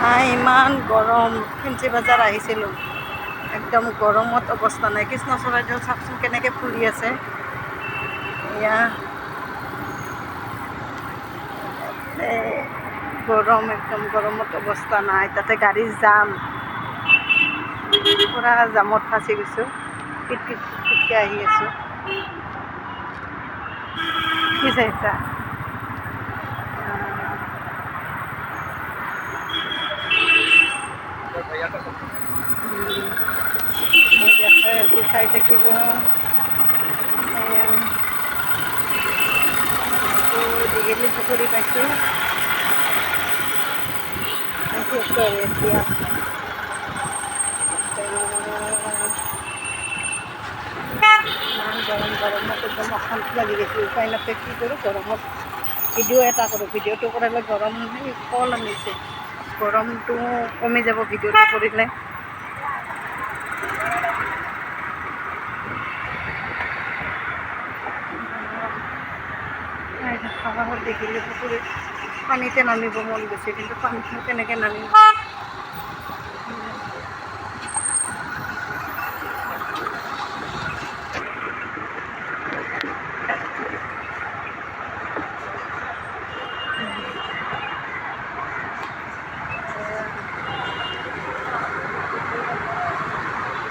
ইমান গৰম ফেঞ্চি বজাৰ আহিছিলোঁ, একদম গৰমত অৱস্থা নাই। কৃষ্ণচূড়াযোৰ চাওকচোন কেনেকৈ ফুলি আছে। এয়া গৰম, একদম গৰমত অৱস্থা নাই। তাতে গাড়ীৰ জাম, পূৰা জামত ফাঁচি গৈছোঁ। পিটকৈ আহি আছোঁ। কি চাইছা? চাই থাকিব। দীঘলী পুখুৰী পাইছোঁ। এতিয়া ইমান গৰমত একদম অশান্তি লাগি গৈছে। উপায় নাপায় কি কৰোঁ, গৰমত ভিডিঅ' এটা কৰোঁ। ভিডিঅ'টো কৰিলে গৰম কল আনিছে, গৰমটো কমি যাব ভিডিঅ'টো কৰিলে। দীঘলী পুখুৰীত পানীতে নামিব মন গৈছে, কিন্তু পানীটো কেনেকৈ নামিব।